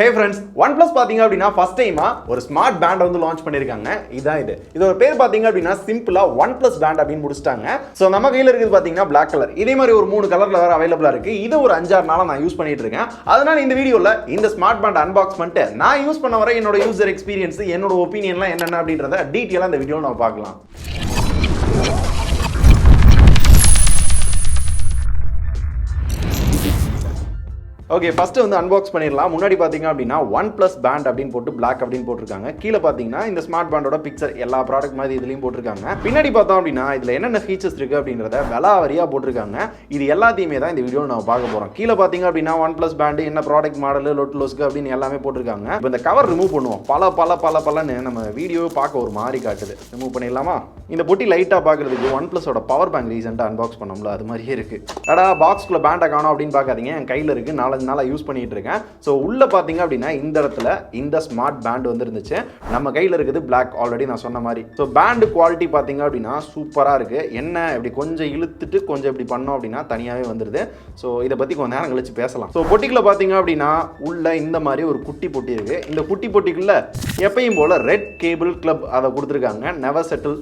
Hey friends, OnePlus பாத்தீங்க அப்படினா first time ஒரு ஸ்மார்ட் பேண்ட் வந்து லான்ச் பண்ணிருக்காங்க. இதான் இது. இதோட பேர் பாத்தீங்க அப்படினா சிம்பிளா OnePlus பேண்ட் அப்படினு முடிச்சிட்டாங்க. சோ நம்ம கையில இருக்குது பாத்தீங்கன்னா Black கலர். இதே மாதிரி ஒரு 3 கலர்ல வேற அவேலபிளா இருக்கு. இது ஒரு 5-6 நாளா நான் யூஸ் பண்ணிட்டு இருக்கேன். அதனால இந்த வீடியோல இந்த ஸ்மார்ட் பேண்ட் அன்பாக்ஸ் பண்ணிட்டு நான் யூஸ் பண்ண வர என்னோட யூசர் எக்ஸ்பீரியன்ஸ், என்னோட ஒபினியன்லாம் என்னென்ன அப்படின்றத டீடைலா இந்த வீடியோல நம்ம பார்க்கலாம். ஓகே, ஃபர்ஸ்ட் வந்து அன்பாக்ஸ் பண்ணிடலாம். முன்னாடி பார்த்தீங்க அப்படின்னா OnePlus பேண்ட் அப்படின்னு போட்டு Black அப்படின்னு போட்டிருக்காங்க. கீழே பார்த்தீங்கன்னா இந்த ஸ்மார்ட் பேண்டோட பிக்சர் எல்லா ப்ராடக்ட் மாதிரி இதுலையும் போட்டிருக்காங்க. பின்னாடி பார்த்தோம் அப்படின்னா இதில் என்னென்ன ஃபீச்சர்ஸ் இருக்குது அப்படின்றத விலாவரியாக போட்டிருக்காங்க. இது எல்லாத்தையுமே தான் இந்த வீடியோவில் நம்ம பார்க்க போகிறோம். கீழே பார்த்தீங்க அப்படின்னா OnePlus பேண்டு என்ன ப்ராடக்ட் மாடல் லோஸ்க்கு அப்படின்னு எல்லாமே போட்டிருக்காங்க. இப்போ இந்த கவர் ரிமூவ் பண்ணுவோம். பலன்னு நம்ம வீடியோவை பார்க்க ஒரு மாதிரி காட்டுது. ரிமூவ் பண்ணிடலாமா? இந்த பொட்டி லைட்டாக பார்க்குறதுக்கு OnePlusோட பவர் பேங்க் ரீசெண்டாக அன்பாக்ஸ் பண்ணோம்ல, அது மாதிரியே இருக்குது. அடா பாக்ஸ்குள்ளே பேண்டை காணோம் அப்படின்னு பார்க்காதீங்க, என் கையில் இருக்குது. நாளா யூஸ் பண்ணிட்டு இருக்கேன். ஸோ உள்ள பார்த்தீங்க அப்படின்னா இந்த இடத்துல இந்த ஸ்மார்ட் பேண்ட் வந்து இருந்துச்சு. நம்ம கையில் இருக்குது Black, ஆல்ரெடி நான் சொன்ன மாதிரி. ஸோ பேண்டு குவாலிட்டி பார்த்தீங்க அப்படின்னா சூப்பராக இருக்கு. என்ன இப்படி கொஞ்சம் இழுத்துட்டு கொஞ்சம் இப்படி பண்ணோம் அப்படின்னா தனியாகவே வந்துடுது. ஸோ இதை பற்றி கொஞ்சம் நேரம் கழிச்சு பேசலாம். ஸோ பொட்டிக்குள்ள பார்த்தீங்க அப்படின்னா உள்ள இந்த மாதிரி ஒரு குட்டி பொட்டி இருக்கு. இந்த குட்டி பொட்டிக்குள்ள எப்பயும் போல ரெட் கேபிள் கிளப் அதை கொடுத்துருக்காங்க. நெவர்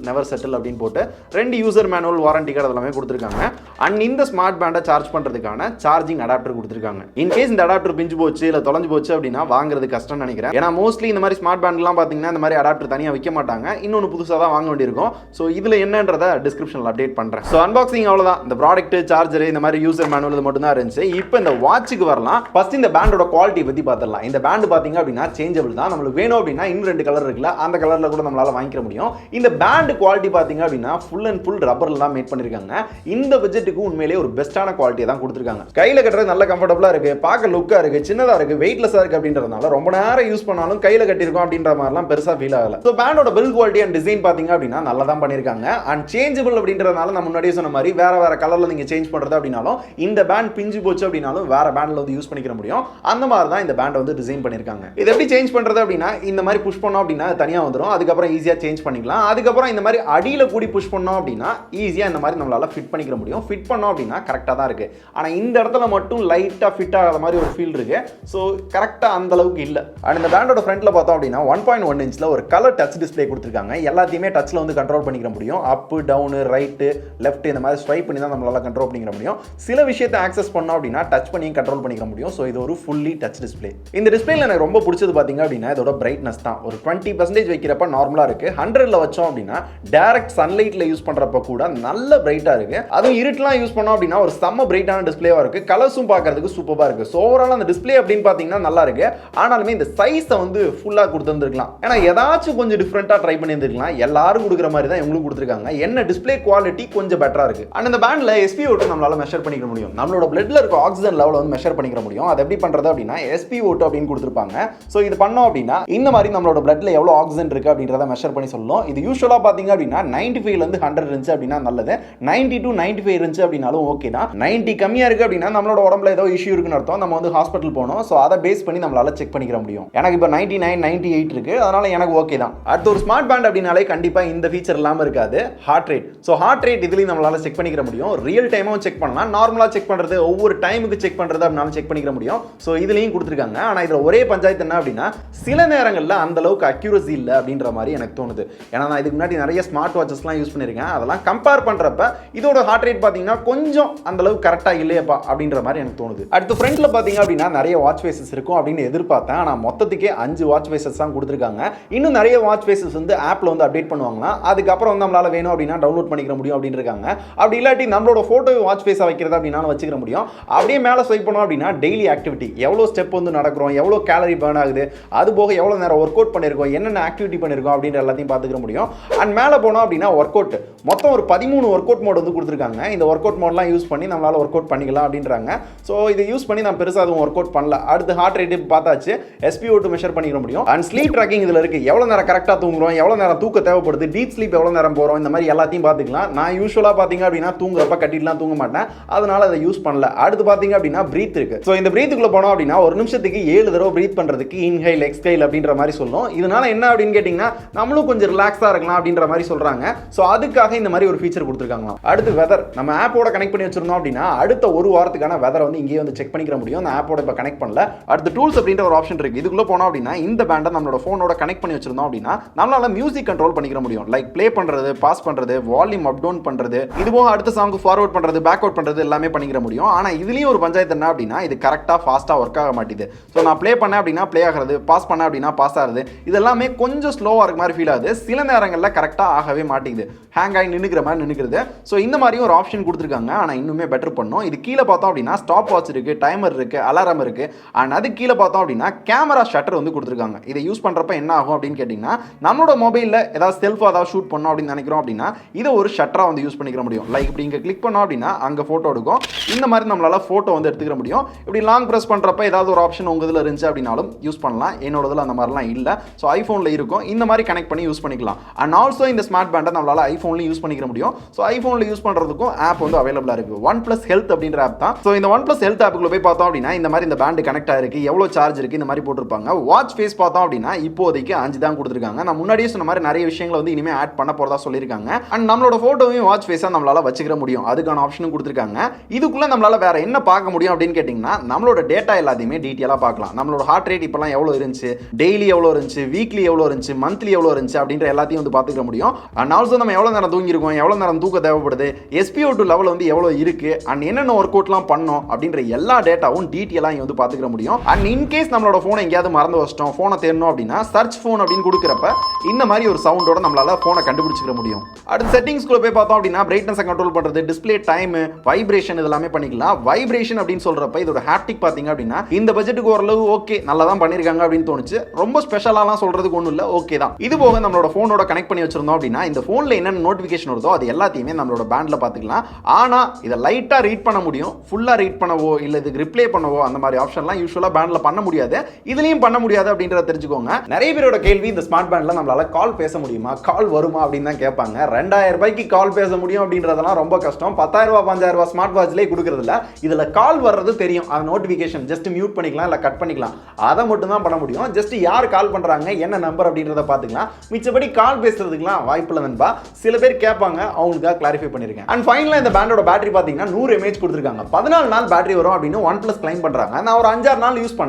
செட்டில் அப்படின்னு போட்டு 2 யூசர் மேனுவல் வாரண்டி கார்டு எல்லாமே கொடுத்துருக்காங்க. அண்ட் இந்த ஸ்மார்ட் பேண்டை சார்ஜ் பண்ணுறதுக்கான சார்ஜிங் அடாப்டர் கொடுத்துருக்காங்க. இன்கேஸ் இந்த அடாப்டர் பிஞ்சு போச்சு இல்லை தொலைஞ்சு போச்சு அப்படின்னா வாங்குறது கஷ்டம்னு நினைக்கிறேன். ஏன்னா மோஸ்ட்லி இந்த மாதிரி ஸ்மார்ட் பேண்ட்லாம் பார்த்தீங்கன்னா இந்த மாதிரி அடாப்டர் தனியாக விற்க மாட்டாங்க. இன்னொன்று புதுசாக தான் வாங்க வேண்டியிருக்கும். ஸோ இதில் என்னன்றதை டிஸ்கிரிப்ஷனில் அப்டேட் பண்ணுறேன். ஸோ அன்பாக்சிங் அவ்வளோதான். இந்த ப்ராடக்ட், சார்ஜர், இந்த மாதிரி யூசர் மேனுவல் இது மட்டும் தான் இருந்துச்சு. இப்போ இந்த வாட்சுக்கு வரலாம். ஃபர்ஸ்ட் இந்த பேண்டோட குவாலிட்டி பற்றி பார்த்துடலாம். இந்த பேண்ட் பார்த்தீங்க அப்படின்னா சேஞ்சபிள் தான். நம்மளுக்கு வேணும் அப்படின்னா இன்னும் 2 கலர் இருக்குல்ல, அந்த கலரில் கூட நம்மளால வாங்கிக்க முடியும். இந்த பேண்ட் குவாலிட்டி பார்த்தீங்க அப்படின்னா ஃபுல் அண்ட் ஃபுல் ரப்பரில் தான் மேட் பண்ணியிருக்காங்க. இந்த பட்ஜெட்டுக்கு உண்மையிலேயே ஒரு பெஸ்ட்டான குவாலிட்டியை தான் கொடுத்துருக்காங்க. கையில் கட்டுறது நல்ல கம்ஃபர்டபுளாக இருக்கு, பார்க்க லுக்காக இருக்கு, சின்னதா இருக்கு, வெயிட்லெஸ்ஸா இருக்கு அப்படின்றதுனால ரொம்ப நேரம் யூஸ் பண்ணாலும் கையில கட்டியிருக்கோம் அப்படின்ற மாதிரிலாம் பெருசா ஃபீல் ஆகல. ஸோ பேண்டோட பில்ட் குவாலிட்டி அண்ட் டிசைன் பாத்தீங்க அப்படின்னா நல்லா தான் பண்ணிருக்காங்க. அண்ட் சேஞ்சபிள் அப்படின்றதுனால நம்ம முன்னாடியே சொன்ன மாதிரி வேற கலர்ல நீங்க சேஞ்ச் பண்றது அப்படின்னாலும் இந்த பேண்ட் பிஞ்சு போச்சு அப்படின்னாலும் வேற பேண்ட்ல வந்து யூஸ் பண்ணிக்க முடியும். அந்த மாதிரி தான் இந்த பேண்ட் வந்து டிசைன் பண்ணிருக்காங்க. இது எப்படி சேஞ்ச் பண்றது அப்படின்னா இந்த மாதிரி புஷ் பண்ணோம் அப்படின்னா தனியா வந்துடும். அதுக்கப்புறம் ஈஸியா சேஞ்ச் பண்ணிக்கலாம். அதுக்கப்புறம் இந்த மாதிரி அடியில கூடி புஷ் பண்ணோம் அப்படின்னா ஈஸியா இந்த மாதிரி நம்மளால ஃபிட் பண்ணிக்க முடியும். ஃபிட் பண்ணோம் அப்படின்னா கரெக்டா தான் இருக்கு. ஆனா இந்த இடத்துல மட்டும் லைட்டா ஃபிட் ஆகாத மாதிரி ஒரு ஃபீல் இருக்கு. ஸோ கரெக்டாக அந்த அளவுக்கு இல்லை. அண்ட் இந்த பேண்டோட ஃப்ரண்ட்ல பார்த்தோம் அப்படின்னா 1.1 இன்ச்சில் ஒரு கலர் டச் டிஸ்பிளே கொடுத்துருக்காங்க. எல்லாத்தையுமே டச்சில் வந்து கண்ட்ரோல் பண்ணிக்க முடியும். அப்பு, டவுனு, ரைட்டு, லெஃப்ட் இந்த மாதிரி ஸ்வைப் பண்ணி தான் நம்மளால கண்ட்ரோல் பண்ணிக்க முடியும். சில விஷயத்தை ஆக்சஸ் பண்ணோம் அப்படின்னா டச் பண்ணி கண்ட்ரோல் பண்ணிக்க முடியும். ஸோ இது ஒரு ஃபுல்லி டச் டிஸ்பிளே. இந்த டிஸ்பிளேல எனக்கு ரொம்ப பிடிச்சது பார்த்தீங்க அப்படின்னா இதோட பிரைட்னஸ் தான். ஒரு 20% வைக்கிறப்ப நார்மலாக இருக்கு. 100ல் வச்சோம் அப்படின்னா டைரக்ட் சன்லைட்ல யூஸ் பண்றப்ப கூட நல்ல பிரைட்டா இருக்கு. அதுவும் இருட்டெல்லாம் யூஸ் பண்ணோம் அப்படின்னா ஒரு செம்ம பிரைட்டான டிஸ்பிளேவா இருக்கு. கலர்ஸும் பார்க்கறதுக்கு சூப்பரா இருக்கு. ஸோ ஓவரால் அந்த டிஸ்பிளே அப்படின்னு பார்த்தீங்கன்னா நல்லா இருக்கு. ஆனாலுமே இந்த சைஸை வந்து ஃபுல்லா கொடுத்துருந்துருக்கலாம். ஏன்னா ஏதாச்சும் கொஞ்சம் டிஃப்ரெண்டா ட்ரை பண்ணியிருந்திருக்கலாம். எல்லாரும் கொடுக்குற மாதிரி தான் இவங்களும் கொடுத்துருக்காங்க. என்ன டிஸ்பிளே குவாலிட்டி கொஞ்சம் பெட்டரா இருக்கு. அண்ட் இந்த பேண்ட்ல SpO2 நம்மளால மெஷர் பண்ணிக்க முடியும். நம்மளோட பிளட்ல இருக்க ஆக்சிஜன் லெவல் வந்து மெஷர் பண்ணிக்க முடியும். அது எப்படி பண்றது அப்படின்னா SpO2 அப்படின்னு கொடுத்துருப்பாங்க. ஸோ இது பண்ணோம் அப்படின்னா இந்த மாதிரி நம்மளோட பிளட்ல எவ்வளவு ஆக்சிஜன் இருக்கு அப்படின்றத மெஷர் பண்ணி சொல்லணும். இது யூஸ்வலா பாத்தீங்க அப்படின்னா 95ல இருந்து 100 இருந்துச்சு அப்படின்னா நல்லது. 90 to 95 இருந்துச்சு அப்படின்னாலும் ஓகே தான். 90 கம்மியா இருக்கு அப்படின்னா நம்மளோட உடம்புல ஏதோ இஷ்யூ இருக்குன்னு அர்த்தம். நம்ம வந்து ஹாஸ்பிட்டல் போகணும். ஸோ அதை பேஸ் பண்ணி நம்மளால செக் பண்ணிக்க முடியும். எனக்கு இப்போ 99, 98 இருக்கு. அதனால எனக்கு ஓகே தான். அடுத்து ஒரு ஸ்மார்ட் பேண்ட் அப்படின்னாலே கண்டிப்பா இந்த ஃபீச்சர் இல்லாம இருக்காது. Heart rate. So heart rate இதுலயும் நம்மளால செக் பண்ணிக்க முடியும். ரியல் டைமும் செக் பண்ணலாம். நார்மலா செக் பண்றது, ஒவ்வொரு டைமுக்கு செக் பண்றது அப்படினாலும் செக் பண்ணிக்க முடியும். ஸோ இதுலயும் கொடுத்துருக்காங்க. ஆனா இதுல ஒரே பஞ்சாயத்து என்ன அப்படின்னா சில நேரங்கள்ல அந்த அளவுக்கு அக்யூரசி இல்லை அப்படின்ற மாதிரி எனக்கு தோணுது. ஏன்னா நான் இதுக்கு முன்னாடி நிறைய ஸ்மார்ட் வாட்சஸ்லாம் யூஸ் பண்ணிருக்கேன். அதெல்லாம் கம்பேர் பண்றப்ப இதோட ஹார்ட் ரேட் பாத்தீங்கன்னா கொஞ்சம் அந்த அளவுக்கு கரெக்டா இல்லையப்பா அப்படின்ற மாதிரி எனக்கு தோணுது. அடுத்து ஃப்ரண்ட்ல பாத்தீங்க அப்படின்னா நிறைய வாட்ச் ஃபேஸஸ் இருக்கும் அப்படின்னு எதிர்பார்த்தேன். ஆனால் மொத்தத்துக்கே 5 வாட்ச் ஃபேஸஸ் தான் கொடுத்துருக்காங்க. இன்னும் நிறைய வாட்ச் ஃபேஸஸ் வந்து ஆப்ல வந்து அப்டேட் பண்ணுவாங்களா. அதுக்கப்புறம் வந்து நம்மளால வேணும் அப்படின்னா டவுன்லோட் பண்ணிக்க முடியும் அப்படின்னு இருக்காங்க. அப்படி இல்லாட்டி நம்மளோட போட்டோ வாட்ச் ஃபேஸா வைக்கிறது அப்படின்னாலும் வச்சுக்க முடியும். அப்படியே மேலே ஸ்வைப் பண்ணோம் அப்படின்னா டெய்லி ஆக்டிவிட்டி, எவ்வளோ ஸ்டெப் வந்து நடக்கிறோம், எவ்வளோ கேலரி பர்ன் ஆகுது, அது போக எவ்வளோ நேரம் ஒர்க் அவுட் பண்ணியிருக்கோம், என்னென்ன ஆக்டிவிட்டி பண்ணியிருக்கோம் அப்படின்ற எல்லாத்தையும் பார்த்துக்க முடியும். அண்ட் மேலே போனோம் அப்படின்னா ஒர்க் அவுட், மொத்தம் ஒரு 13 ஒர்க் அவுட் மோட் வந்து கொடுத்துருக்காங்க. இந்த ஒர்க் அவுட் மோட்லாம் யூஸ் பண்ணி நம்மளால ஒர்க் அவுட் பண்ணிக்கலாம் அப்படின்றாங்க. ஸோ இதை யூஸ் பண்ணி நான் பெருசாக அதுவும் ஒர்க் அவுட் பண்ணல. அடுத்து ஹார்ட் ரேட் பார்த்தாச்சு, SpO2 மெஷர் பண்ணிக்க முடியும். அண்ட் ஸ்லீப் ட்ராக்கிங் இதுல இருக்கு. எவ்வளவு நேரம் கரெக்டா தூங்குறோம், எவ்வளவு நேரம் தூக்க தேவைப்படுது, டீப் ஸ்லீப் எவ்வளவு நேரம் போறோம், இந்த மாதிரி எல்லாத்தையும் பாத்துக்கலாம். நான் யூசுவலா பாத்தீங்க அப்படின்னா தூங்குறப்ப கட்டிட்டுலாம் தூங்க மாட்டேன். அதனால அதை யூஸ் பண்ணல. அடுத்து பாத்தீங்க அப்படின்னா பிரீத் இருக்கு. ஸோ இந்த பிரீத்துக்குள்ள போனோம் அப்படின்னா ஒரு நிமிஷத்துக்கு 7 தடவை பிரீத் பண்றதுக்கு இன்ஹைல், எக்ஸ்ஹைல் அப்படின்ற மாதிரி சொல்லும். இதனால என்ன அப்படின்னு கேட்டீங்கன்னா நம்மளும் கொஞ்சம் ரிலாக்ஸா இருக்கலாம் அப்படின்ற மாதிரி சொல்றாங்க. ஸோ அதுக்காக இந்த மாதிரி ஒரு ஃபீச்சர் கொடுத்துருக்காங்க. அடுத்து வெதர், நம்ம ஆப்போட கனெக்ட் பண்ணி வச்சிருந்தோம் அப்படின்னா அடுத்த ஒரு வாரத்துக்கான வெதரை வந்து இங்கே வந்து செக் பண்ணிக்க பண்ணிக்கிற முடியும். அந்த ஆப்போட இப்போ கனெக்ட் பண்ணல. அடுத்து டூல்ஸ் அப்படின்ற ஒரு ஆப்ஷன் இருக்கு. இதுக்குள்ள போனோம் அப்படின்னா இந்த பேண்டை நம்மளோட ஃபோனோட கனெக்ட் பண்ணி வச்சிருந்தோம் அப்படின்னா நம்மளால மியூசிக் கண்ட்ரோல் பண்ணிக்கிற முடியும். லைக் ப்ளே பண்றது, பாஸ் பண்றது, வால்யூம் அப் டவுன் பண்றது, இது போக அடுத்த சாங்கு ஃபார்வர்ட் பண்றது, பேக் அவுட் பண்றது எல்லாமே பண்ணிக்கிற முடியும். ஆனா இதுலயும் ஒரு பஞ்சாயத்து என்ன அப்படின்னா இது கரெக்டா ஃபாஸ்டா ஒர்க் ஆக மாட்டேது. ஸோ நான் ப்ளே பண்ணேன் அப்படின்னா ப்ளே ஆகிறது, பாஸ் பண்ணேன் அப்படின்னா பாஸ் ஆகுது. இது எல்லாமே கொஞ்சம் ஸ்லோவா இருக்க மாதிரி ஃபீல் ஆகுது. சில நேரங்களில் கரெக்டா ஆகவே மாட்டேங்குது. ஹேங் ஆகி நின்னுக்கிற மாதிரி நின்னுக்கிறது. ஸோ இந்த மாதிரியும் ஒரு ஆப்ஷன் கொடுத்துருக்காங்க. ஆனால் இன்னுமே பெட்டர் பண்ணும். இது கீழே பார்த்தோம் அப்படின்னா ஸ்டாப் வாட்ச் இருக்கு, டைமர் இருக்கு, அலாரம் இருக்கு. அண்ட் அது கீழே பார்த்தோம் அப்படின்னா கேமரா ஷட்டர் வந்து கொடுத்துருக்காங்க. இதை யூஸ் பண்றப்ப என்ன ஆகும் அப்படின்னு கேட்டீங்கன்னா நம்மளோட மொபைலில் ஏதாவது செல்ஃபா ஏதாவது ஷூட் பண்ணோம் அப்படின்னு நினைக்கிறோம் அப்படின்னா இதை ஒரு ஷட்டரா வந்து யூஸ் பண்ணிக்கிற முடியும். லைக் இப்படி இங்கே கிளிக் பண்ணோம் அப்படின்னா அங்கே ஃபோட்டோ எடுக்கும். இந்த மாதிரி நம்மளால ஃபோட்டோ வந்து எடுத்துக்கிற முடியும். இப்படி லாங் ப்ரெஸ் பண்றப்ப ஏதாவது ஒரு ஆப்ஷன் உங்க இதில் இருந்துச்சு அப்படின்னாலும் யூஸ் பண்ணலாம். என்னோட இதில் அந்த மாதிரிலாம் இல்லை. ஸோ ஐஃபோனில் இருக்கும். இந்த மாதிரி கனெக்ட் பண்ணி யூஸ் பண்ணிக்கலாம். அண்ட் ஆல்சோ இந்த ஸ்மார்ட் பேண்டை நம்மளால ஐஃபோன்லையும் யூஸ் பண்ணிக்கிற முடியும். ஸோ ஐஃபோனில் யூஸ் பண்ணுறதுக்கும் ஆப் வந்து அவைலபிளாக இருக்குது. OnePlus Health அப்படின்ற ஆப் தான். ஸோ இந்த OnePlus Health ஆப்புக்குள்ள போய் பார்த்தோம் அப்படின்னா இந்த மாதிரி இந்த பேண்ட் கனெக்ட் ஆயிருக்கு, எவ்வளோ சார்ஜ் இருக்குது இந்த மாதிரி போட்டிருப்பாங்க. வாட்ச் ஃபேஸ் பார்த்தோம் அப்படின்னா இப்போதைக்கு 5 தான் கொடுத்துருக்காங்க. நான் முன்னாடியே சொன்ன மாதிரி நிறைய விஷயங்களை வந்து இனிமேல் ஆட் பண்ண போகிறதா சொல்லியிருக்காங்க. அண்ட் நம்மளோட ஃபோட்டோவையும் வாட்ச் ஃபேஸாக நம்மளால வச்சுக்கிற முடியும். அதுக்கான ஆப்ஷனும் கொடுத்துருக்காங்க. இதுக்குள்ள நம்மளால வேற என்ன பார்க்க முடியும் அப்படின்னு கேட்டிங்கன்னா நம்மளோட டேட்டா எல்லாத்தையுமே டீட்டெயிலாக பார்க்கலாம். நம்மளோட ஹார்ட் ரேட் இப்போலாம் எவ்வளோ இருந்துச்சு, டெய்லி எவ்வளோ இருந்துச்சு, வீக்லி எவ்வளோ இருந்துச்சு, மந்த்லி எவ்வளோ இருந்துச்சு அப்படின்ற எல்லாத்தையும் வந்து பார்த்துக்க முடியும். அண்ட் ஆல்சோ நம்ம எவ்வளோ நேரம் தூங்கியிருக்கோம், எவ்வளோ நேரம் தூக்க தேவைப்படுது, SpO2 லெவல் வந்து எவ்வளோ இருக்கு, அண்ட் என்னென்ன ஒர்க் அவுட்லாம் பண்ணோம் அப்படின்ற எல்லா டேட்டாவும் டீட்டெயிலாக வந்து பார்த்துக்க முடியும். அண்ட் இன்கேஸ் நம்மளோட ஃபோனை எங்கேயாவது மறந்து வச்சிட்டோம், ஃபோனை தேடணும் அப்படின்னா சர்ச் ஃபோன் அப்படின்னு கொடுக்குறப்ப இந்த மாதிரி ஒரு சவுண்டோட நம்மளால ஃபோனை கண்டுபிடிச்சிக்க முடியும். அடுத்து செட்டிங்ஸ்குள்ள போய் பார்த்தோம் அப்படின்னா பிரைட்னஸ் கண்ட்ரோல் பண்றது, டிஸ்ப்ளே டைம், வைப்ரேஷன் இதெல்லாமே பண்ணிக்கலாம். வைப்ரேஷன் அப்படின்னு சொல்றப்ப இதோட ஹாப்டிக் பாத்தீங்க அப்படின்னா இந்த பட்ஜெட்டுக்கு ஓரளவு ஓகே, நல்லா தான் பண்ணிருக்காங்க அப்படின்னு தோணுச்சு. ரொம்ப ஸ்பெஷலாலாம் சொல்றதுக்கு ஒன்றும் இல்லை, ஓகே தான். இது போக நம்மளோட ஃபோனோட கனெக்ட் பண்ணி வச்சிருந்தோம் அப்படின்னா இந்த ஃபோனில் என்னென்ன நோட்டிஃபிகேஷன் வருதோ அது எல்லாத்தையுமே நம்மளோட பேண்டில் பார்த்துக்கலாம். ஆனால் இதை லைட்டாக ரீட் பண்ண முடியும். ஃபுல்லாக ரீட் பண்ணவோ இல்லை இதுக்கு ரிப்ளை பண்ணவோ அந்த மாதிரி ஆப்ஷன்லாம் யூஸ்வலாக பேண்டில் பண்ண முடியாது. இதுலையும் பண்ண முடியாது அப்படின்றத தெரிஞ்சுக்கோங்க. நிறைய பேரோட கேள்வி இந்த ஸ்மார்ட் பேண்டில் நம்மளால கால் பேச முடியுமா, கால் வருமா அப்படின்னு தான் கேட்பாங்க. 2000 ரூபாய்க்கு கால் பேச முடியும் அப்படின்றதெல்லாம் ரொம்ப கஷ்டம். 10,000 ரூபாய் 5,000 ரூபாய் ஸ்மார்ட் வாட்ச்லேயே கொடுக்குறதில்ல. இதில் கால் வர்றது தெரியும். அது நோட்டிஃபிகேஷன் ஜஸ்ட் மியூட் பண்ணிக்கலாம் இல்லை கட் பண்ணிக்கலாம். அதை மட்டும் தான் பண்ண முடியும். ஜஸ்ட் யார் கால் பண்ணுறாங்க, என்ன நம்பர் அப்படின்றத பார்த்துக்கலாம். மிச்சபடி கால் பேசுறதுக்குலாம் வாய்ப்பில்லை நண்பா. சில பேர் கேட்பாங்க, அவங்களுக்காக கிளாரிஃபை பண்ணியிருக்கேன். அண்ட் ஃபைனலாக இந்த பேண்டோட பேட்டரி பார்த்தீங்கன்னா 100 mAh கொடுத்துருக்காங்க. 14 நாள் பேட்டரி வரும் அப்படின்னு OnePlus கிளைம் பண்ணுறாங்க. நான் ஒரு 5-6 நாள்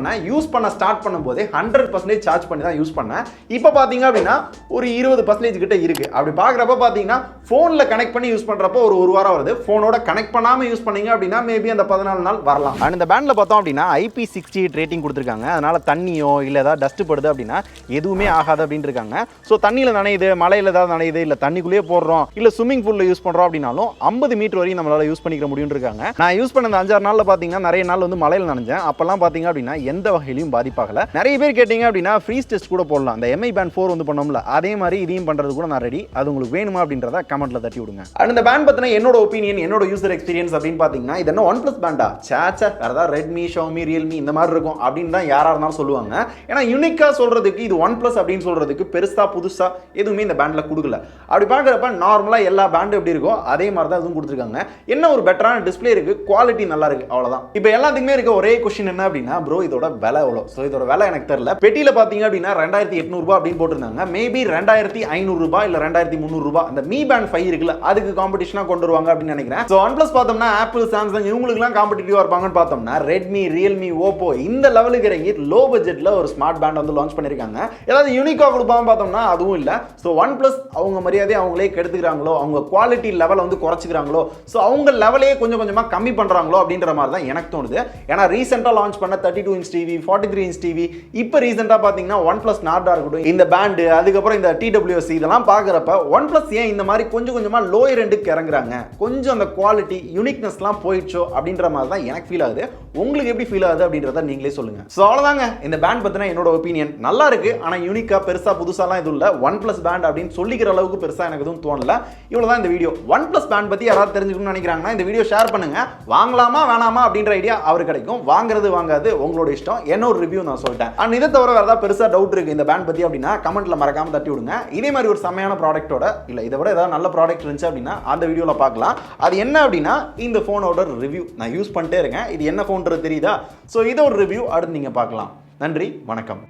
யூஸ் பண்ண ஸ்டார்ட் பண்ணும்போதே 100% சார்ஜ் பண்ணி தான் யூஸ் பண்ணேன். இப்போ பார்த்தீங்க அப்படின்னா ஒரு 20% கிட்ட இருக்கு. அப்படி பார்க்குறப்ப பார்த்தீங்கன்னா ஃபோனில் கனெக்ட் பண்ணி யூஸ் பண்ணுறப்போ ஒரு வாரம் வருது. ஃபோனோட கனெக்ட் பண்ணாமல் யூஸ் பண்ணீங்க அப்படின்னா மேபி அந்த 14 நாள் வரலாம். அண்ட் இந்த பேண்டில் பார்த்தோம் அப்படின்னா IP68 ரேட்டிங் கொடுத்துருக்காங்க. அதனால தண்ணியோ இல்லை ஏதாவது டஸ்ட் படுது அப்படின்னா எதுவுமே ஆகாது அப்படின்னு இருக்காங்க. ஸோ தண்ணியில் நனையுது, மலையில் ஏதாவது நனையுது, இல்லை தண்ணிக்குள்ளேயே போடுறோம், இல்லை ஸ்விமிங் பூலில் யூஸ் பண்ணுறோம் அப்படின்னாலும் 50 மீட்டர் வரையும் நம்மளால யூஸ் பண்ணிக்கிற முடியும் இருக்காங்க. நான் யூஸ் பண்ண 5-6 நாளில் பார்த்தீங்கன்னா நிறைய நாள் வந்து மலையில் நனைஞ்சேன். அப்பெல்லாம் பார்த்தீங்க அப்படின்னா எந்த வகையிலையும் பாதிப்பாகல. நிறைய பேர் கேட்டீங்க அப்படின்னா ஃப்ரீஸ் டெஸ்ட் கூட போடலாம். அந்த MI Band 4 வந்து பண்ணோம்ல, அதே மாதிரி இதையும் பண்ணுறது கூட நான் ரெடி. அது உங்களுக்கு வேணுமா அப்படின்றத கமெண்ட்ல தட்டி விடுங்க. அண்ட் இந்த பேண்ட் பற்றின என்னோட ஒப்பீனியன், என்னோட யூசர் எக்ஸ்பீரியன்ஸ் அப்படின்னு பார்த்தீங்கன்னா இது என்ன OnePlus பேண்டா, சேச்சா வேறு ஏதாவது ரெட்மி, ஷவுமி, ரியல்மி இந்த மாதிரி இருக்கும் அப்படின்னு தான் யாராக இருந்தாலும் சொல்லுவாங்க. ஏன்னா யூனிக்காக சொல்கிறதுக்கு இது OnePlus அப்படின்னு சொல்கிறதுக்கு பெருசாக புதுசாக எதுவுமே இந்த பேண்டில் கொடுக்கல. அப்படி பார்க்குறப்ப நார்மலாக எல்லா பேண்டும் எப்படி இருக்கோ அதே மாதிரி தான் இதுவும் கொடுத்துருக்காங்க. என்ன ஒரு பெட்டரான டிஸ்பிளே இருக்கு, குவாலிட்டி நல்லா இருக்கு, அவ்வளோதான். இப்போ எல்லாத்துக்குமே இருக்க ஒரே கொஸ்டின் என்ன அப்படின்னா ப்ரோ இதோட விலை எவ்வளோ. ஸோ இதோட விலை எனக்கு தெரியல. பெட்டியில் பார்த்தீங்க அப்படின்னா 2800 ரூபாய் அப்படின்னு போட்டிருந்தாங்க. மேபி 2500 ரூபாய் இல்லை 2300 ரூபாய் அந்த Mi Band 5 இருக்குல்ல அதுக்கு காம்படிஷனாக கொண்டு வருவாங்க அப்படின்னு நினைக்கிறேன். ஸோ OnePlus பார்த்தோம்னா ஆப்பிள், சாம்சங் இவங்களுக்குலாம் காம்படிட்டிவாக இருப்பாங்கன்னு பார்த்தோம்னா ரெட்மி, ரியல்மி, ஓப்போ இந்த லெவலுக்கு இறங்கி லோ பட்ஜெட்டில் ஒரு ஸ்மார்ட் பேண்ட் வந்து லான்ச் பண்ணியிருக்காங்க. ஏதாவது யூனிக்காக கொடுப்பாங்க பார்த்தோம்னா அதுவும் இல்லை. ஸோ OnePlus அவங்க மரியாதையை அவங்களே கெடுத்துக்கிறாங்களோ, அவங்க குவாலிட்டி லெவலை வந்து குறைச்சிக்கிறாங்களோ, ஸோ அவங்க லெவலே கொஞ்சம் கொஞ்சமாக கம்மி பண்ணுறாங்களோ அப்படின்ற மாதிரி தான் எனக்கு தோணுது. ஏன்னா ரீசெண்டாக லான்ச் பண்ண 32 இன்ச் டிவி, 43 இன்ச் டிவி, இப்போ ரீசெண்டாக பார்த்தீங்கன்னா OnePlus நார்டா இருக்கட்டும், இந்த பேண்டு, அதுக்கப்புறம் இந்த TWS இதெல்லாம் பார்க்குறப்ப OnePlus ஏன் இந்த மாதிரி கொஞ்சம் கொஞ்சமாக லோயர் எண்டுக்கு இறங்குறாங்க, கொஞ்சம் அந்த குவாலிட்டி யூனிக்னஸ்லாம் போயிடுச்சோ அப்படின்ற மாதிரி தான் எனக்கு ஃபீல் ஆகுது. உங்களுக்கு எப்படி ஃபீல் ஆகுது அப்படின்றத நீங்களே சொல்லுங்க. ஸோ அவ்வளோதாங்க இந்த பேண்ட் பற்றின என்னோட ஒப்பீனியன். நல்லா இருக்கு, ஆனால் யூனிக்காக பெருசாக புதுசாலாம் எதுவும் இல்லை. OnePlus பேண்ட் அப்படின்னு சொல்லிக்கிற அளவுக்கு பெருசாக எனக்கு எதுவும் தோணல. இவ்வளோதான் இந்த வீடியோ. OnePlus பேண்ட் பற்றி யாராவது தெரிஞ்சுக்கணும்னு நினைக்கிறாங்கன்னா இந்த வீடியோ ஷேர் பண்ணுங்க. வாங்கலாமா வேணாமா அப்படின்ற ஐடியா அவர் கிடைக்கும். வாங்குறது வாங்காது உங்களோட இஷ்டம். என்னோட ரிவ்யூ நான் சொல்லிட்டேன். அண்ட் இதை தவிர வேறு ஏதாவது பெருசாக டவுட் இருக்கு இந்த பேண்ட் பற்றி அப்படின்னா கமெண்ட்ல மறக்காம தட்டி விடுங்க. இதே மாதிரி ஒரு செம்மையான ப்ராடக்ட்டோட இல்லை இதை விட ஏதாவது நல்ல ப்ராடக்ட் இருந்துச்சு அப்படின்னா அந்த வீடியோவில் பார்க்கலாம். அது என்ன அப்படின்னா இந்த ஃபோனோட ரிவ்யூ நான் யூஸ் பண்ணிட்டே இருக்கேன். இது என்ன ஃபோன்றது தெரியுதா? ஸோ இதோட ரிவ்யூ அடுத்து நீங்கள் பார்க்கலாம். நன்றி, வணக்கம்.